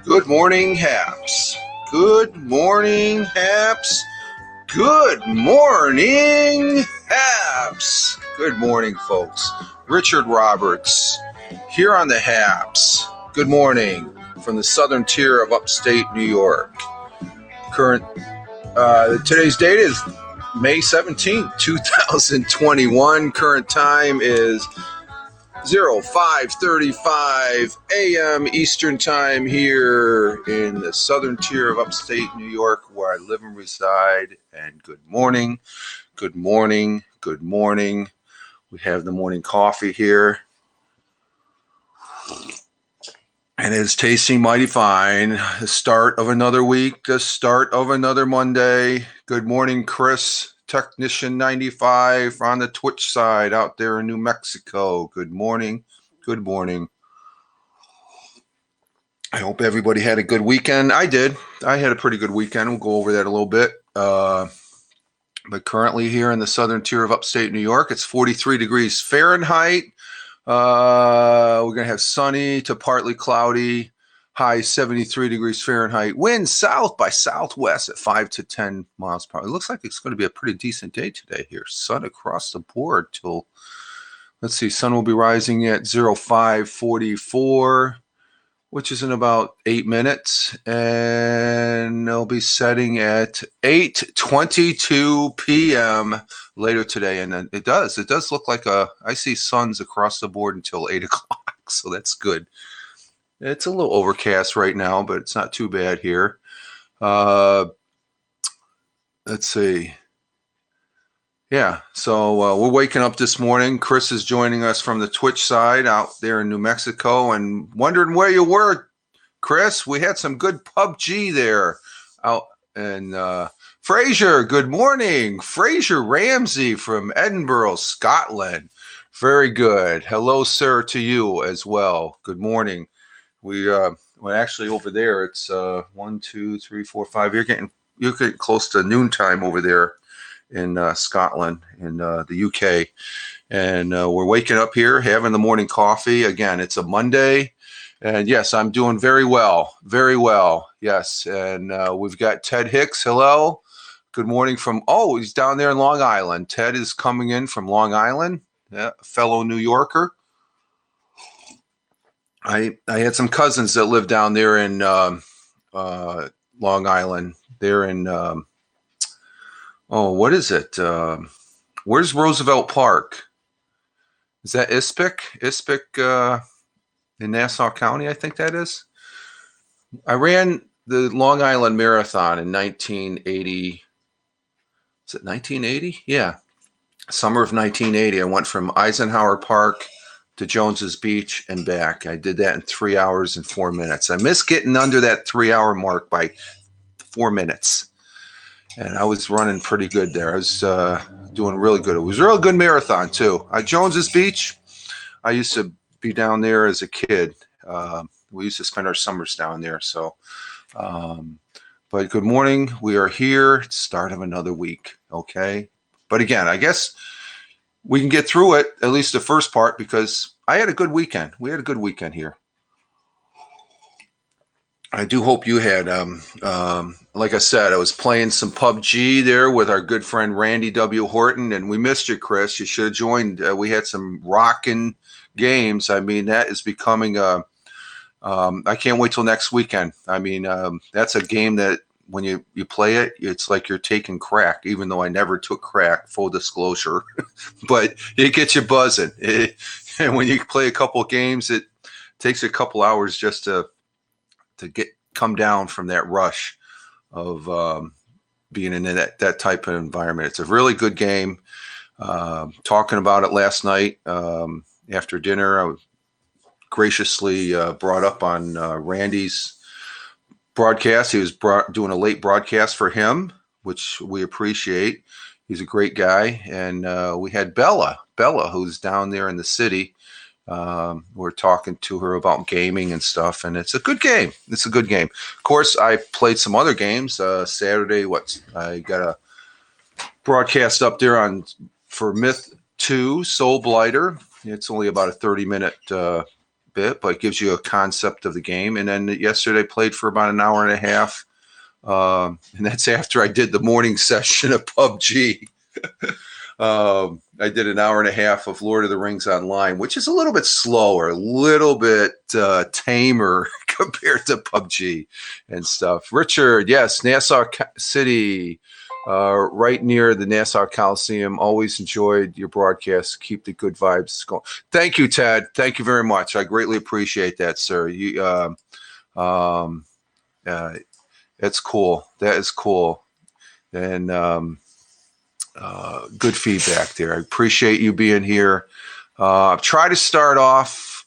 Good morning, Haps. Good morning, Haps. Good morning, Haps. Good morning, folks. Richard Roberts here on the Haps. Good morning from the southern tier of upstate New York. Today's date is May 17th, 2021. Current time is 05:35 a.m. Eastern Time here in the southern tier of upstate New York, where I live and reside. And good morning, good morning, good morning. We have the morning coffee here, and it's tasting mighty fine. The start of another week, the start of another Monday. Good morning, Chris. Technician 95 on the Twitch side out there in New Mexico. Good morning. Good morning. I hope everybody had a good weekend. I did. I had a pretty good weekend. We'll go over that a little bit. But currently here in the southern tier of upstate New York, it's 43 degrees Fahrenheit. We're going to have sunny to partly cloudy. High 73 degrees Fahrenheit. Wind south by southwest at 5 to 10 miles per hour. It looks like it's going to be a pretty decent day today here. Sun across the board till, let's see, sun will be rising at 05:44, which is in about 8 minutes. And they'll be setting at 8:22 p.m. later today. And then it does look like I see suns across the board until 8 o'clock. So that's good. It's a little overcast right now, but it's not too bad here. Let's see. Yeah, so we're waking up this morning. Chris is joining us from the Twitch side out there in New Mexico, and wondering where you were, Chris. We had some good PUBG there out. And Fraser, good morning. Fraser Ramsey from Edinburgh, Scotland. Very good. Hello, sir, to you as well. Good morning. Well, actually over there it's 1, 2, 3, 4, 5. You're getting close to noontime over there in Scotland, in the UK, and we're waking up here having the morning coffee. Again, it's a Monday, and yes, I'm doing very well, yes. And we've got Ted Hicks. Hello, good morning from he's down there in Long Island. Ted is coming in from Long Island, a fellow New Yorker. I had some cousins that live down there in Long Island. They're in what is it? Where's Roosevelt Park? Is that Ispic? Ispic in Nassau County, I think that is. I ran the Long Island Marathon in 1980. Is it 1980? Yeah. Summer of 1980. I went from Eisenhower Park to Jones's Beach and back. I did that in 3 hours and 4 minutes. I missed getting under that 3 hour mark by 4 minutes. And I was running pretty good there. I was doing really good. It was a real good marathon, too. Jones's Beach, I used to be down there as a kid. We used to spend our summers down there. So, but good morning. We are here. Start of another week. Okay. But again, I guess we can get through it, at least the first part, because I had a good weekend. We had a good weekend here. I do hope you had, like I said, I was playing some PUBG there with our good friend Randy W. Horton, and we missed you, Chris. You should have joined. We had some rocking games. I mean, that is becoming I can't wait till next weekend. I mean, that's a game that when you play it, it's like you're taking crack, even though I never took crack, full disclosure. But it gets you buzzing. And when you play a couple of games, it takes a couple hours just to come down from that rush of being in that type of environment. It's a really good game. Talking about it last night after dinner, I was graciously brought up on Randy's broadcast. He was doing a late broadcast for him, which we appreciate. He's a great guy. And we had Bella, who's down there in the city. We're talking to her about gaming and stuff, and it's a good game. It's a good game. Of course, I played some other games. Saturday, I got a broadcast up there for Myth 2, Soul Blighter. It's only about a 30-minute bit, but it gives you a concept of the game. And then yesterday played for about an hour and a half. And that's after I did the morning session of PUBG. I did an hour and a half of Lord of the Rings Online, which is a little bit slower, a little bit tamer compared to PUBG and stuff. Richard, yes, Nassau City, right near the Nassau Coliseum. Always enjoyed your broadcast. Keep the good vibes going. Thank you, Ted. Thank you very much. I greatly appreciate that, sir. It's cool. That is cool. And good feedback there. I appreciate you being here. Try to start off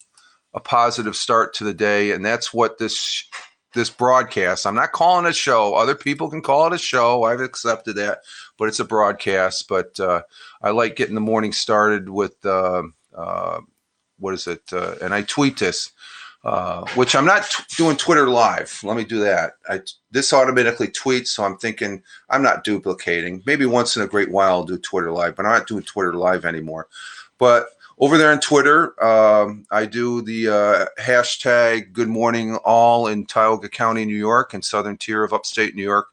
a positive start to the day, and that's what this broadcast. I'm not calling it a show. Other people can call it a show. I've accepted that, but it's a broadcast. But I like getting the morning started with what is it? And I tweet this, which I'm not doing Twitter live. Let me do that. This automatically tweets, so I'm thinking I'm not duplicating. Maybe once in a great while I'll do Twitter live, but I'm not doing Twitter live anymore. But over there on Twitter, I do the hashtag Good Morning All in Tioga County, New York, and Southern Tier of Upstate New York,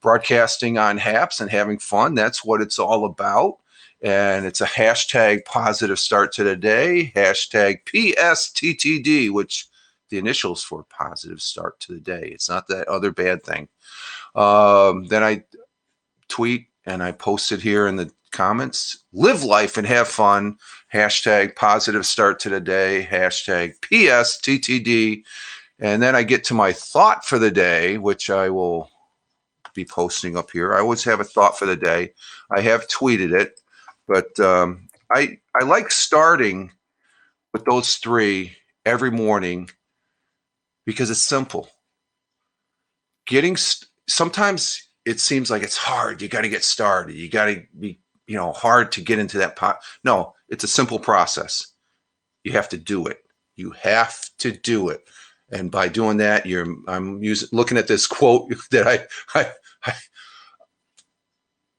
broadcasting on HAPS and having fun. That's what it's all about. And it's a hashtag positive start to the day, hashtag PSTTD, which the initials for positive start to the day. It's not that other bad thing. Then I tweet and I post it here in the comments. Live life and have fun. Hashtag positive start to the day. Hashtag PSTTD. And then I get to my thought for the day, which I will be posting up here. I always have a thought for the day. I have tweeted it, but I like starting with those three every morning because it's simple. Sometimes it seems like it's hard. You got to get started. You got to be, hard to get into that pot. No, it's a simple process. You have to do it. You have to do it. And by doing that, I'm looking at this quote that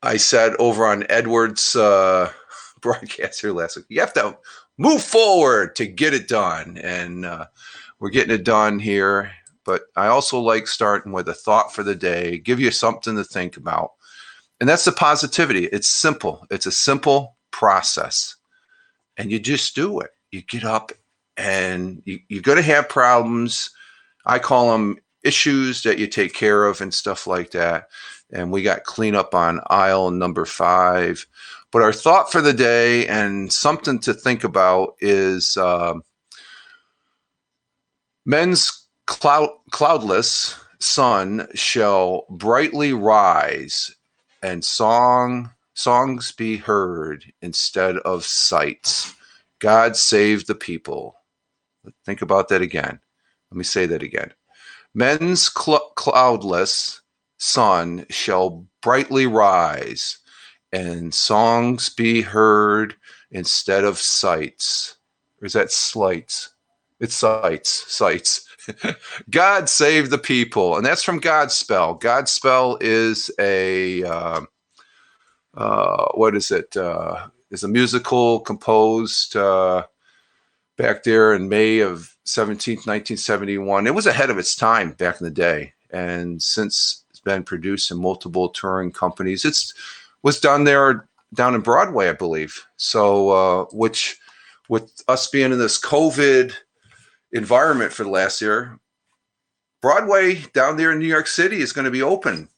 I said over on Edward's broadcast here last week. You have to move forward to get it done. And we're getting it done here. But I also like starting with a thought for the day, give you something to think about. And that's the positivity. It's simple. It's a simple process. And you just do it. You get up and you're going to have problems. I call them issues that you take care of and stuff like that. And we got cleanup on aisle number 5. But our thought for the day and something to think about is men's cloudless sun shall brightly rise, and song Songs be heard instead of sights. God save the people. Think about that again. Let me say that again. Men's cloudless sun shall brightly rise, and songs be heard instead of sights. Or is that slights? It's sights. God save the people. And that's from Godspell. Godspell is a, what is it? Is a musical composed back there in May of 17th, 1971. It was ahead of its time back in the day. And since it's been produced in multiple touring companies, it's was done in Broadway, I believe. So, which with us being in this COVID environment for the last year, Broadway down there in New York City is going to be open.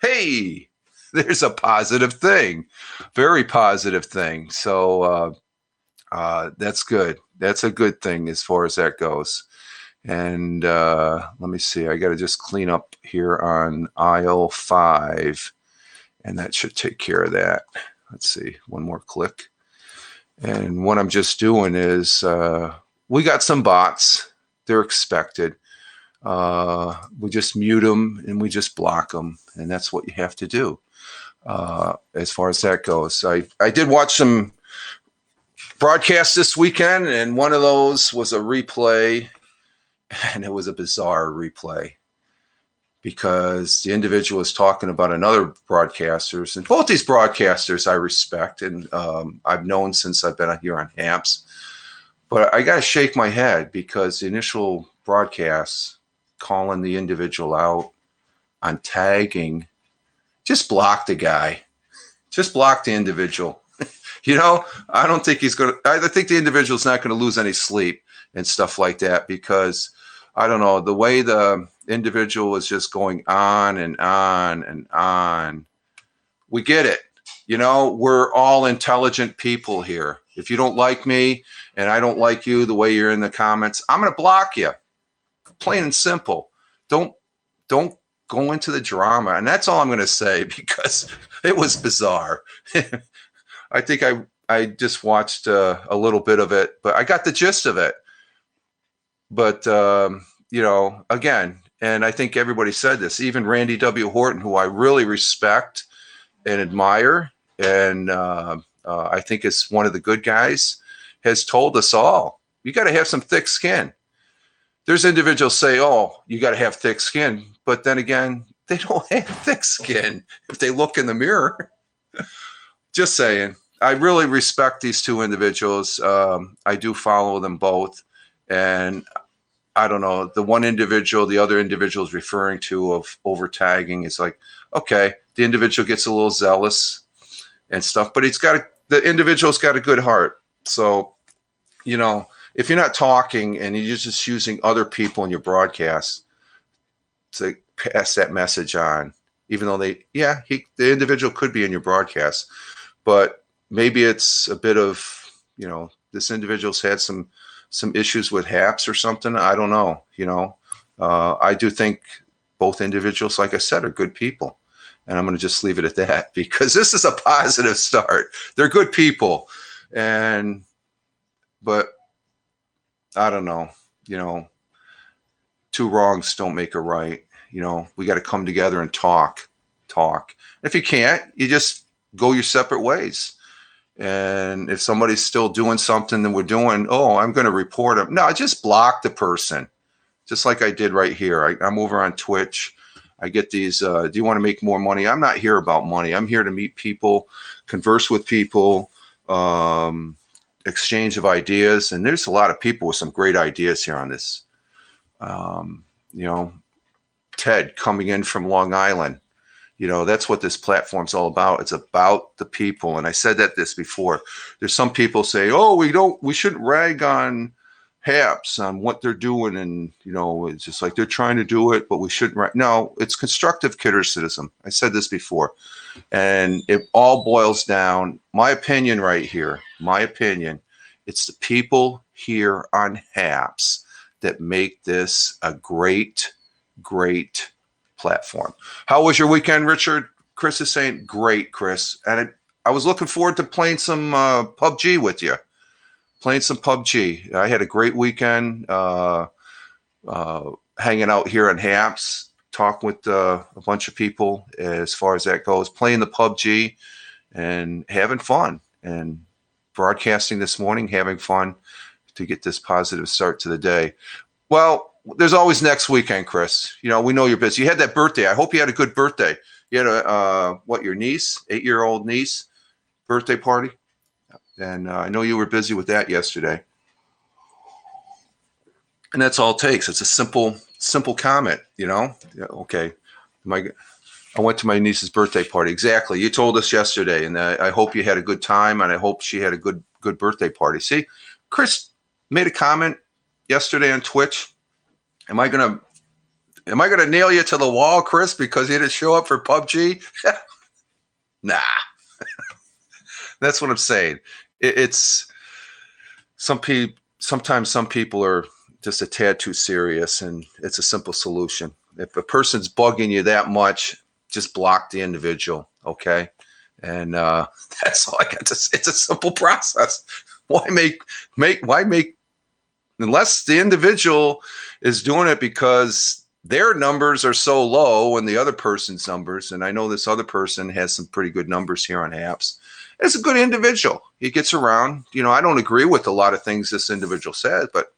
Hey, there's a positive thing, very positive thing. So that's good. That's a good thing as far as that goes. And let me see. I got to just clean up here on aisle 5, and that should take care of that. Let's see. One more click. And what I'm just doing is we got some bots. They're expected. We just mute them and we just block them. And that's what you have to do as far as that goes. I did watch some broadcasts this weekend, and one of those was a replay, and it was a bizarre replay because the individual was talking about another broadcasters, and both these broadcasters I respect, and I've known since I've been here on HAPS. But I got to shake my head because the initial broadcasts calling the individual out on tagging, just block the guy, just block the individual. You know, I don't think he's going to, I think the individual's not going to lose any sleep and stuff like that because I don't know, the way the individual is just going on and on and on. We get it. You know, we're all intelligent people here. If you don't like me and I don't like you the way you're in the comments, I'm going to block you. Plain and simple. Don't go into the drama. And that's all I'm going to say because it was bizarre. I think I just watched a little bit of it, but I got the gist of it. But, you know, again, and I think everybody said this, even Randy W. Horton, who I really respect and admire, and I think is one of the good guys, has told us all, you got to have some thick skin. There's individuals say, oh, you got to have thick skin. But then again, they don't have thick skin if they look in the mirror. Just saying. I really respect these two individuals. I do follow them both. And I don't know, the one individual, the other individual is referring to of over tagging. It's like, okay, the individual gets a little zealous and stuff, but the individual's got a good heart. So, you know, if you're not talking and you're just using other people in your broadcast to pass that message on, even though the individual could be in your broadcast, but maybe it's a bit of, you know, this individual's had some issues with HAPS or something. I don't know. You know, I do think both individuals, like I said, are good people. And I'm going to just leave it at that because this is a positive start. They're good people. But I don't know, you know, two wrongs don't make a right. You know, we got to come together and talk. If you can't, you just go your separate ways. And if somebody's still doing something that we're doing, oh, I'm going to report them. No, just block the person. Just like I did right here. I'm over on Twitch. I get these, do you want to make more money? I'm not here about money. I'm here to meet people, converse with people, exchange of ideas. And there's a lot of people with some great ideas here on this. You know, Ted coming in from Long Island. You know, that's what this platform's all about. It's about the people. And I said this before. There's some people say, oh, we shouldn't rag on HAPS on what they're doing. And, you know, it's just like they're trying to do it, but we shouldn't. No, it's constructive criticism. I said this before. And it all boils down, my opinion right here, it's the people here on HAPS that make this a great, great platform. How was your weekend, Richard? Chris is saying, great, Chris. And I was looking forward to playing some PUBG with you. Playing some PUBG. I had a great weekend hanging out here in Haps, talking with a bunch of people as far as that goes, playing the PUBG and having fun and broadcasting this morning, having fun to get this positive start to the day. Well, there's always next weekend, Chris. You know, we know you're busy. You had that birthday. I hope you had a good birthday. You had your niece, 8-year-old niece, birthday party? And I know you were busy with that yesterday. And that's all it takes. It's a simple comment, you know? Yeah, okay. I went to my niece's birthday party. Exactly. You told us yesterday, and I hope you had a good time, and I hope she had a good birthday party. See, Chris made a comment yesterday on Twitch. Am I gonna nail you to the wall, Chris, because you didn't show up for PUBG? Nah. That's what I'm saying. It's sometimes some people are just a tad too serious, and it's a simple solution. If a person's bugging you that much, just block the individual, okay? And that's all I got to say. It's a simple process. Why make unless the individual is doing it because their numbers are so low and the other person's numbers, and I know this other person has some pretty good numbers here on apps. It's a good individual. He gets around. You know, I don't agree with a lot of things this individual said, but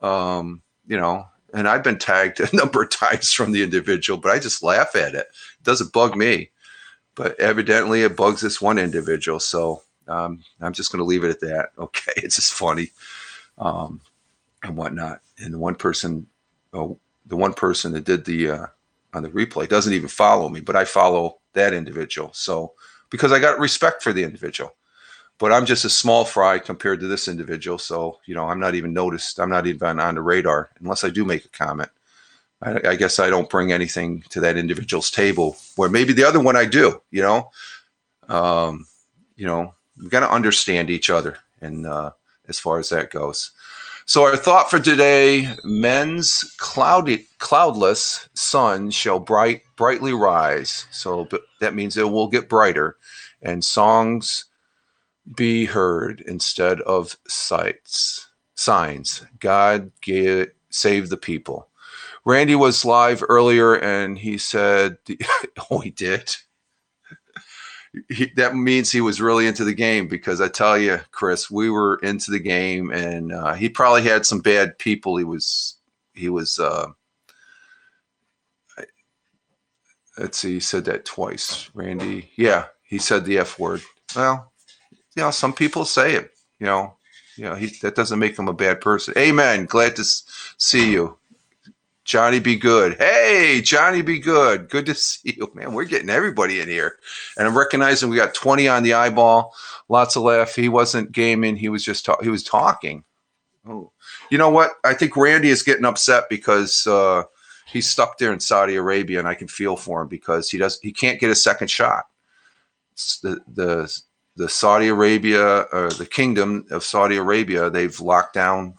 you know, and I've been tagged a number of times from the individual, but I just laugh at it. It doesn't bug me, but evidently it bugs this one individual. So I'm just going to leave it at that. Okay, it's just funny and whatnot. And the one person that did the on the replay doesn't even follow me, but I follow that individual. So because I got respect for the individual. But I'm just a small fry compared to this individual. So, you know, I'm not even noticed. I'm not even on the radar unless I do make a comment. I guess I don't bring anything to that individual's table where maybe the other one I do, you know. We got to understand each other. And as far as that goes. So our thought for today, men's cloudless sun shall brightly rise. So that means it will get brighter and songs be heard instead of signs. God save the people. Randy was live earlier and he said, oh, he did. That means he was really into the game, because I tell you, Chris, we were into the game, and he probably had some bad people. He was let's see, he said that twice, Randy. Yeah, he said the F word. Well, you know, some people say it, you know, that doesn't make him a bad person. Amen. Glad to see you. Johnny Be Good. Hey, Johnny Be Good. Good to see you, man. We're getting everybody in here. And I'm recognizing we got 20 on the eyeball. Lots of laugh. He wasn't gaming. He was just he was talking. Oh, you know what? I think Randy is getting upset because he's stuck there in Saudi Arabia, and I can feel for him because he can't get a second shot. It's the Saudi Arabia, or the Kingdom of Saudi Arabia, they've locked down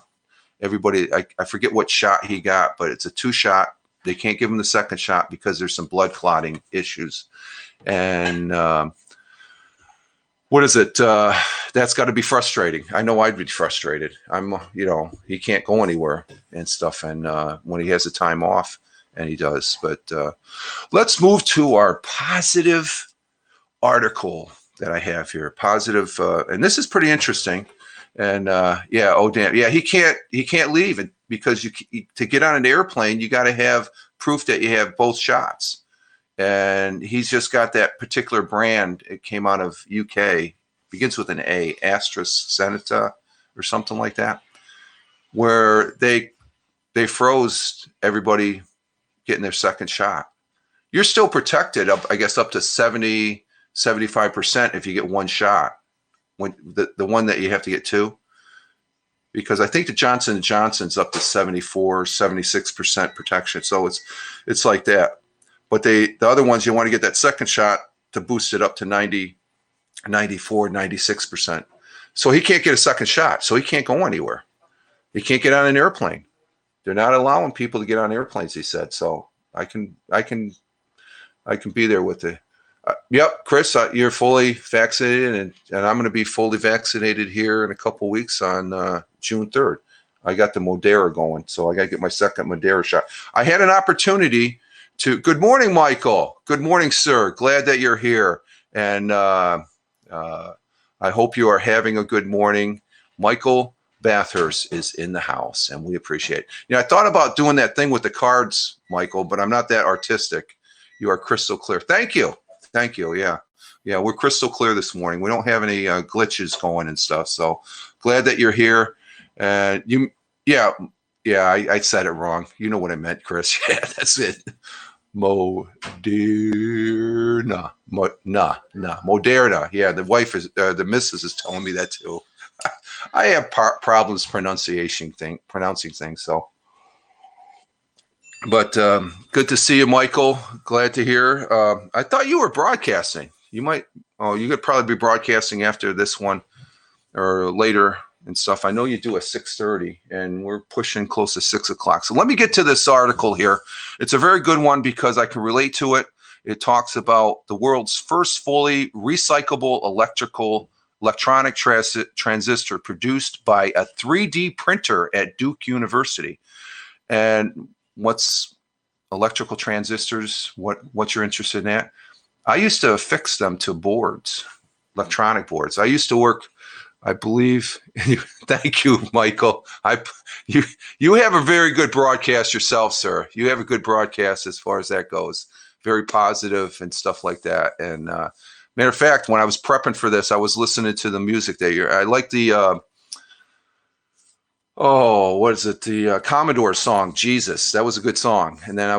everybody. I forget what shot he got, but it's a 2-shot. They can't give him the second shot because there's some blood clotting issues. And what is it? That's got to be frustrating. I know I'd be frustrated. He can't go anywhere and stuff. And when he has the time off, and he does. But let's move to our positive article that I have here. Positive, and this is pretty interesting. And he can't leave because to get on an airplane, you got to have proof that you have both shots. And he's just got that particular brand. It came out of UK, begins with an A, AstraZeneca or something like that, where they froze everybody getting their second shot. You're still protected up to 75% if you get one shot. When the one that you have to get two, because I think the Johnson & Johnson's up to 76% protection. So it's like that. But the other ones, you want to get that second shot to boost it up to 90, 94, 96%. So he can't get a second shot. So he can't go anywhere. He can't get on an airplane. They're not allowing people to get on airplanes, he said. So I can be there with Yep, Chris, you're fully vaccinated, and I'm going to be fully vaccinated here in a couple weeks on June 3rd. I got the Moderna going, so I got to get my second Moderna shot. I had an opportunity to. Good morning, Michael. Good morning, sir. Glad that you're here, and I hope you are having a good morning. Michael Bathurst is in the house, and we appreciate it. I thought about doing that thing with the cards, Michael, but I'm not that artistic. You are crystal clear. Thank you. Thank you. Yeah. We're crystal clear this morning. We don't have any glitches going and stuff. So glad that you're here. I said it wrong. You know what I meant, Chris. Yeah, that's it. Moderna. Moderna. Yeah, the wife is, the missus is telling me that too. I have problems pronouncing things. So. But good to see you, Michael. Glad to hear. I thought you were broadcasting. You could probably be broadcasting after this one or later and stuff. I know you do at 6:30, and we're pushing close to 6 o'clock. So let me get to this article here. It's a very good one because I can relate to it. It talks about the world's first fully recyclable electronic transistor produced by a 3D printer at Duke University. And what's electrical transistors? What you're interested in that? I used to affix them to boards, electronic boards. I used to work, I believe. Thank you, Michael. You have a very good broadcast yourself, sir. You have a good broadcast as far as that goes. Very positive and stuff like that. And matter of fact, when I was prepping for this, I was listening to the music that I like the. What is it? The Commodore song, Jesus. That was a good song. And then I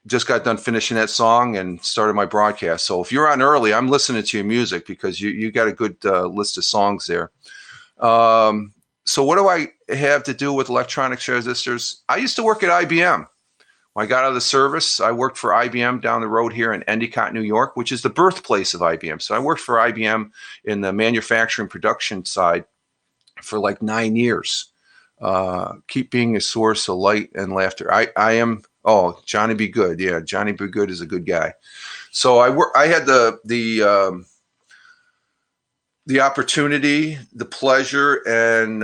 just got done finishing that song and started my broadcast. So if you're on early, I'm listening to your music because you got a good list of songs there. So what do I have to do with electronic transistors? I used to work at IBM. When I got out of the service, I worked for IBM down the road here in Endicott, New York, which is the birthplace of IBM. So I worked for IBM in the manufacturing production side for like 9 years. Keep being a source of light and laughter. I am. Oh, Johnny B. Good. Yeah, Johnny B. Good is a good guy. So I had the opportunity, the pleasure, and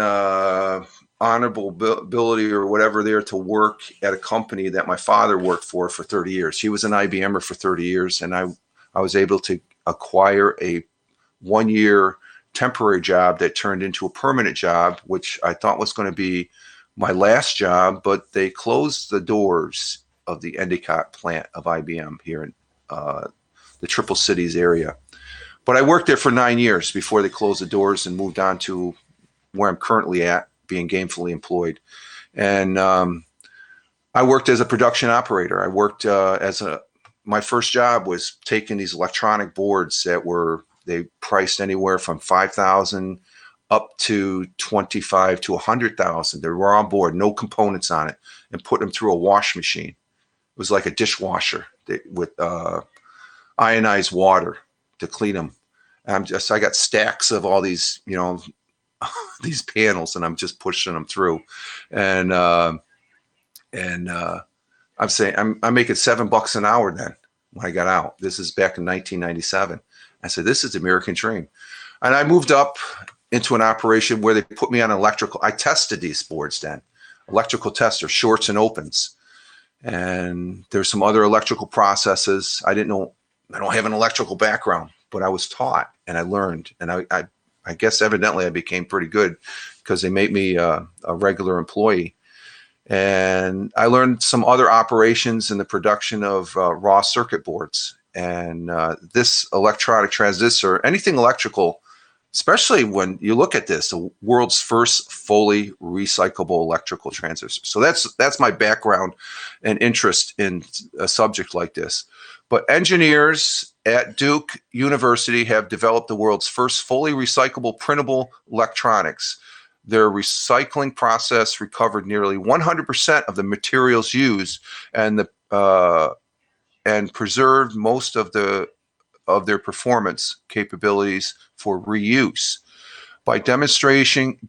honorable ability or whatever there to work at a company that my father worked for 30 years. He was an IBMer for 30 years, and I was able to acquire a 1-year temporary job that turned into a permanent job, which I thought was going to be my last job, but they closed the doors of the Endicott plant of IBM here in the Triple Cities area. But I worked there for 9 years before they closed the doors and moved on to where I'm currently at, being gainfully employed. And I worked as a production operator. I worked my first job was taking these electronic boards they priced anywhere from $5,000 up to $25,000 to $100,000. They were on board, no components on it, and put them through a wash machine. It was like a dishwasher with ionized water to clean them. And I got stacks of all these, these panels, and I'm just pushing them through. And I'm saying I'm making $7 an hour then when I got out. This is back in 1997. I said, this is the American dream. And I moved up into an operation where they put me on electrical. I tested these boards then, electrical tester, shorts and opens. And there's some other electrical processes. I didn't know, I don't have an electrical background, but I was taught and I learned. And I guess evidently I became pretty good because they made me a regular employee. And I learned some other operations in the production of raw circuit boards. And this electronic transistor, anything electrical, especially when you look at this, the world's first fully recyclable electrical transistor. So that's my background and interest in a subject like this. But engineers at Duke University have developed the world's first fully recyclable printable electronics. Their recycling process recovered nearly 100% of the materials used and preserved most of their performance capabilities for reuse. By demonstrating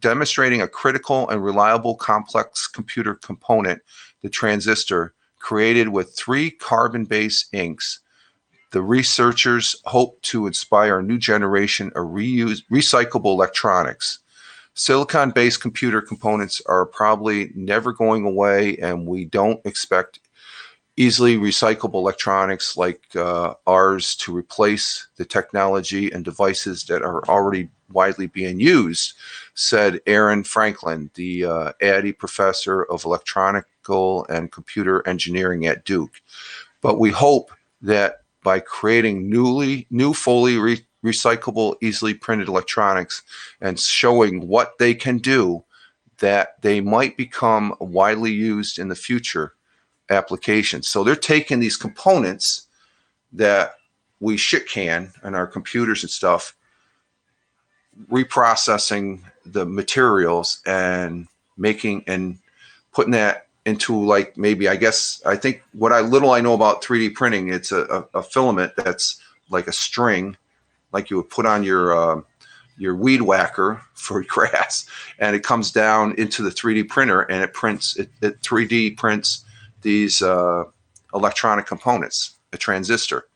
a critical and reliable complex computer component, the transistor, created with 3 carbon-based inks, The researchers hope to inspire a new generation of recyclable electronics. Silicon-based computer components are probably never going away, and we don't expect easily recyclable electronics like ours to replace the technology and devices that are already widely being used, said Aaron Franklin, the Addy Professor of Electronical and Computer Engineering at Duke. But we hope that by creating new fully recyclable, easily printed electronics and showing what they can do, that they might become widely used in the future applications. So they're taking these components that we shit can in our computers and stuff, reprocessing the materials and making and putting that into, like, maybe, I think what I know about 3D printing, it's a filament that's like a string, like you would put on your weed whacker for grass, and it comes down into the 3D printer and it 3D prints these electronic components, a transistor.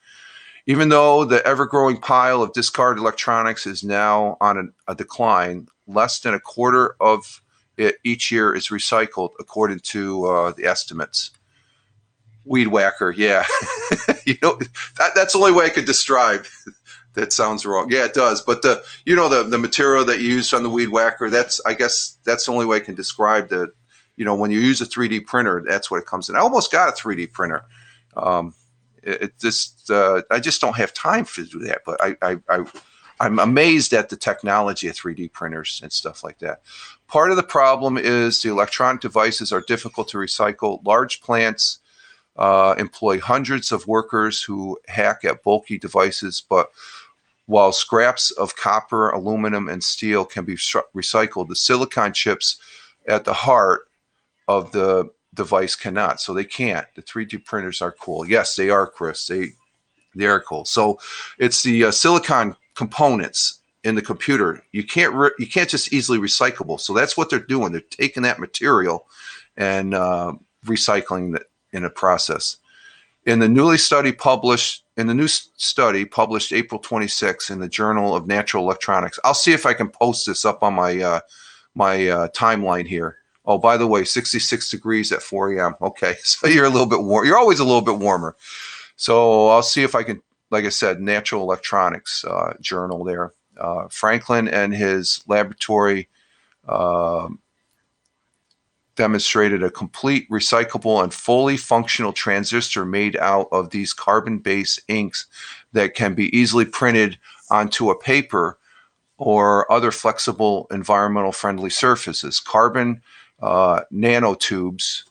Even though the ever-growing pile of discarded electronics is now on a decline, less than a quarter of it each year is recycled, according to the estimates. Weed whacker, yeah. That's the only way I could describe. That sounds wrong. Yeah, it does. But the material that you use on the weed whacker, I guess that's the only way I can describe the, when you use a 3D printer, that's what it comes in. I almost got a 3D printer. I just don't have time to do that. But I'm amazed at the technology of 3D printers and stuff like that. Part of the problem is the electronic devices are difficult to recycle. Large plants employ hundreds of workers who hack at bulky devices, but while scraps of copper, aluminum, and steel can be recycled, the silicon chips at the heart of the device cannot. So they can't. The 3D printers are cool. Yes, they are, Chris. They are cool. So it's the silicon components in the computer. You can't just easily recyclable. So that's what they're doing. They're taking that material and recycling it in a process. In the new study published April 26 in the Journal of Natural Electronics. I'll see if I can post this up on my timeline here. Oh, by the way, 66 degrees at 4 a.m. Okay, so you're a little bit warm. You're always a little bit warmer. So I'll see if I can, like I said, Natural Electronics journal there. Franklin and his laboratory demonstrated a complete recyclable and fully functional transistor made out of these carbon-based inks that can be easily printed onto a paper or other flexible, environmental friendly surfaces. Carbon nanotubes,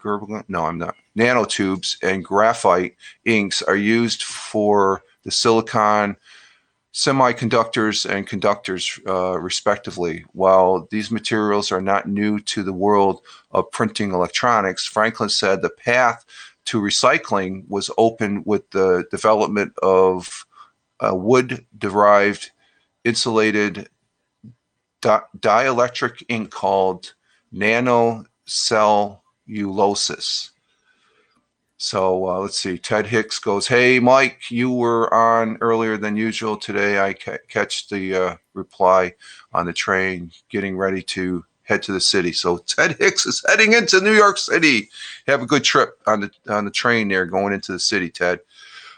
nanotubes and graphite inks are used for the silicon semiconductors and conductors, respectively. While these materials are not new to the world of printing electronics, Franklin said the path to recycling was open with the development of a wood-derived insulated dielectric ink called nanocellulose. So let's see. Ted Hicks goes, "Hey, Mike, you were on earlier than usual today. I catch the reply on the train getting ready to head to the city." So Ted Hicks is heading into New York City. Have a good trip on the train there going into the city, Ted.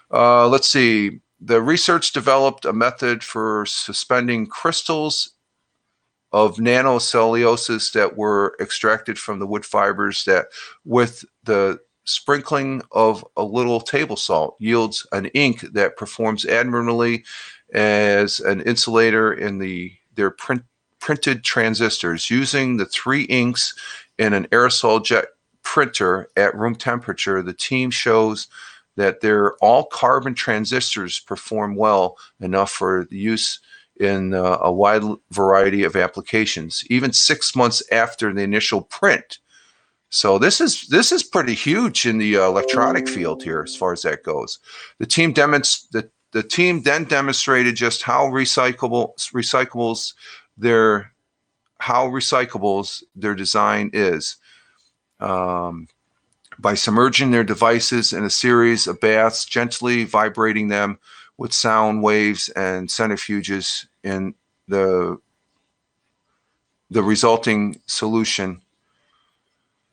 Let's see. The research developed a method for suspending crystals of nanocellulose that were extracted from the wood fibers that, with the sprinkling of a little table salt, yields an ink that performs admirably as an insulator in their printed transistors. Using the 3 inks in an aerosol jet printer at room temperature, the team shows that their all carbon transistors perform well enough for the use in a wide variety of applications, even 6 months after the initial print. So this is pretty huge in the electronic field here, as far as that goes. The team then demonstrated just how recyclables their design is. by submerging their devices in a series of baths, gently vibrating them with sound waves and centrifuges in the resulting solution.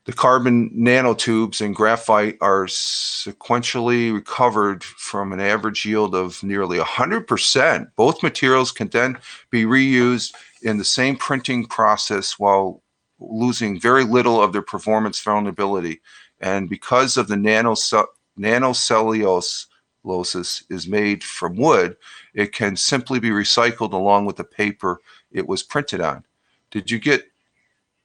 The carbon nanotubes and graphite are sequentially recovered from an average yield of nearly 100%. Both materials can then be reused in the same printing process while losing very little of their performance vulnerability. And because of the nanocellulose is made from wood, it can simply be recycled along with the paper it was printed on. Did you get?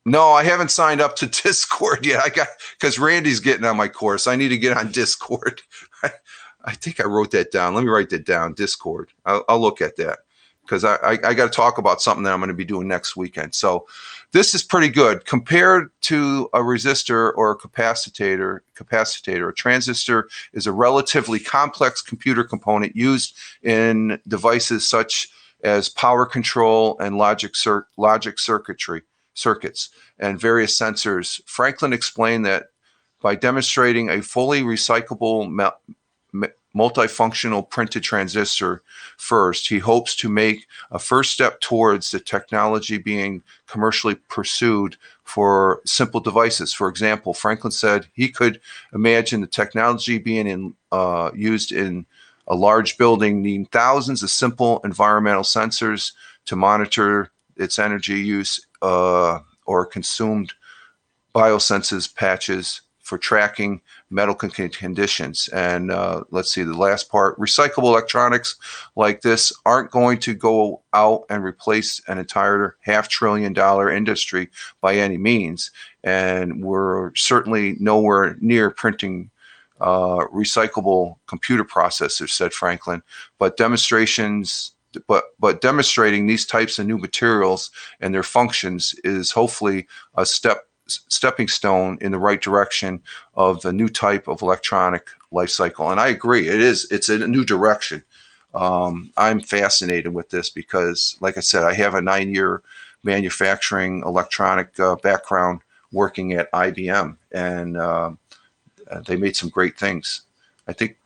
No, I haven't signed up to Discord yet. Because Randy's getting on my course. I need to get on Discord. I think I wrote that down. Let me write that down. Discord. I'll look at that because I got to talk about something that I'm going to be doing next weekend. So this is pretty good compared to a resistor or a capacitor. A transistor is a relatively complex computer component used in devices such as power control and logic circuits and various sensors. Franklin explained that by demonstrating a fully recyclable multifunctional printed transistor first, he hopes to make a first step towards the technology being commercially pursued for simple devices. For example, Franklin said he could imagine the technology being used in a large building needing thousands of simple environmental sensors to monitor its energy use or consumed biosenses patches for tracking medical conditions. And let's see, the last part, recyclable electronics like this aren't going to go out and replace an entire $500 billion industry by any means. And we're certainly nowhere near printing recyclable computer processors, said Franklin, but demonstrating these types of new materials and their functions is hopefully a stepping stone in the right direction of the new type of electronic life cycle. And I agree, it's a new direction. I'm fascinated with this because, like I said, I have a 9-year manufacturing electronic background working at IBM, and they made some great things. I think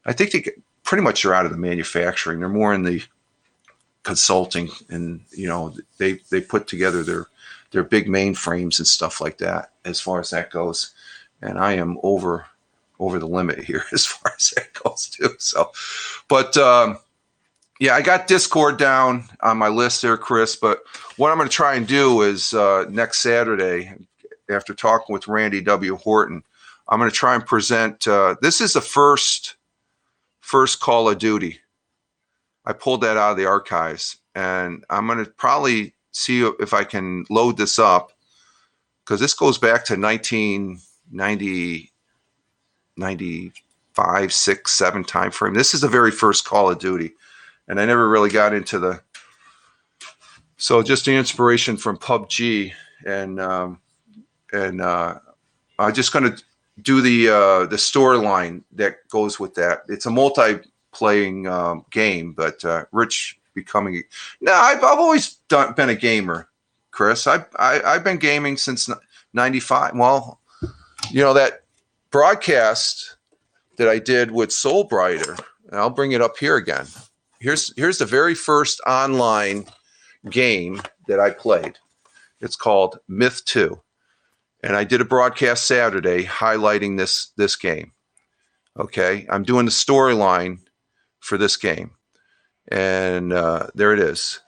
they pretty much are out of the manufacturing. They're more in the consulting, and they put together their big mainframes and stuff like that as far as that goes. And I am over the limit here as far as that goes too. So, but yeah, I got Discord down on my list there, Chris. But what I'm going to try and do is next Saturday, after talking with Randy W. Horton, I'm going to try and present. This is the first Call of Duty. I pulled that out of the archives, and I'm going to probably see if I can load this up, because this goes back to 1990, 95, 6, 7 time frame. This is the very first Call of Duty, and I never really got into the. So just the inspiration from PUBG, and I'm just going to do the storyline that goes with that. It's a multi-playing game, but Rich becoming. No, I've always been a gamer, Chris. I've been gaming since '95. Well, that broadcast that I did with Soul Brighter, and I'll bring it up here again. Here's the very first online game that I played. It's called Myth 2. And I did a broadcast Saturday highlighting this game. Okay, I'm doing the storyline for this game, and there it is.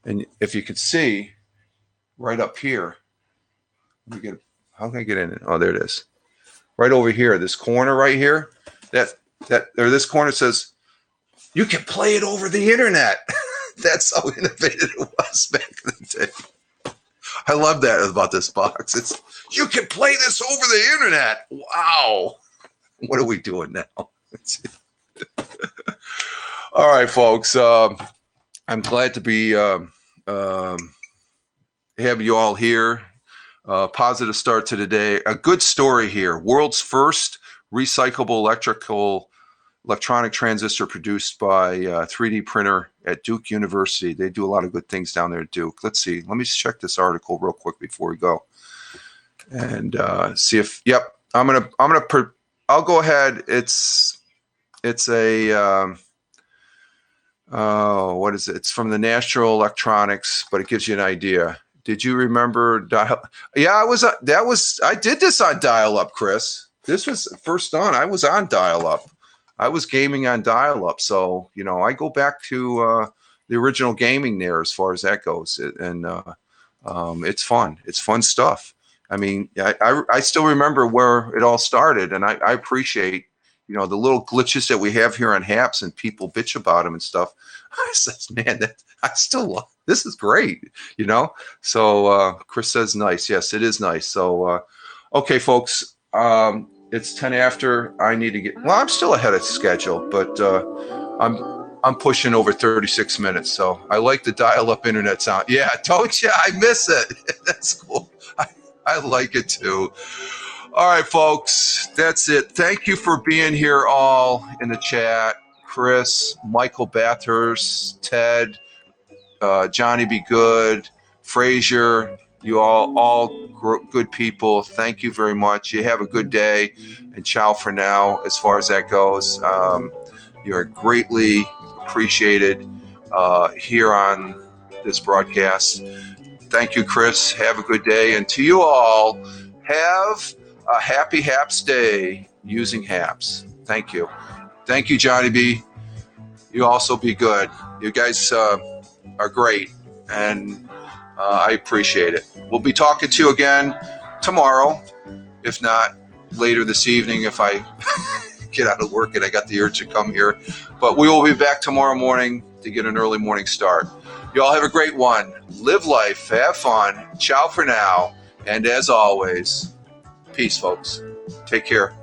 And if you could see, right up here, how can I get in it? Oh, there it is. Right over here, this corner right here, this corner says, "You can play it over the internet." That's how innovative it was back in the day. I love that about this box. You can play this over the internet. Wow. What are we doing now? All right, folks. I'm glad to be have you all here. Positive start to the day. A good story here. World's first recyclable electronic transistor produced by 3D printer at Duke University. They do a lot of good things down there at Duke. Let's see. Let me check this article real quick before we go. And see if, yep, I'll go ahead. It's a what is it? It's from the National Electronics, but it gives you an idea. Did you remember dial? Yeah, I did this on dial-up, Chris. This was first on. I was on dial-up. I was gaming on dial-up. So, I go back to the original gaming there as far as that goes. And it's fun. It's fun stuff. I mean, I still remember where it all started, and I appreciate, the little glitches that we have here on Haps, and people bitch about them and stuff. I says, man, I still love this. Is great, So Chris says, nice. Yes, it is nice. So, okay, folks, it's 10 after. I need to get. Well, I'm still ahead of schedule, but I'm pushing over 36 minutes. So I like the dial-up internet sound. Yeah, don't you? I miss it. That's cool. I like it too. All right, folks, that's it. Thank you for being here all in the chat. Chris, Michael Bathurst, Ted, Johnny Be Good, Frazier, you all good people. Thank you very much. You have a good day, and ciao for now as far as that goes. You're greatly appreciated here on this broadcast. Thank you, Chris. Have a good day. And to you all, have a happy Haps day using Haps. Thank you. Thank you, Johnny B. You also be good. You guys are great, and I appreciate it. We'll be talking to you again tomorrow, if not later this evening if I get out of work and I got the urge to come here. But we will be back tomorrow morning to get an early morning start. You all have a great one. Live life. Have fun. Ciao for now. And as always, peace, folks. Take care.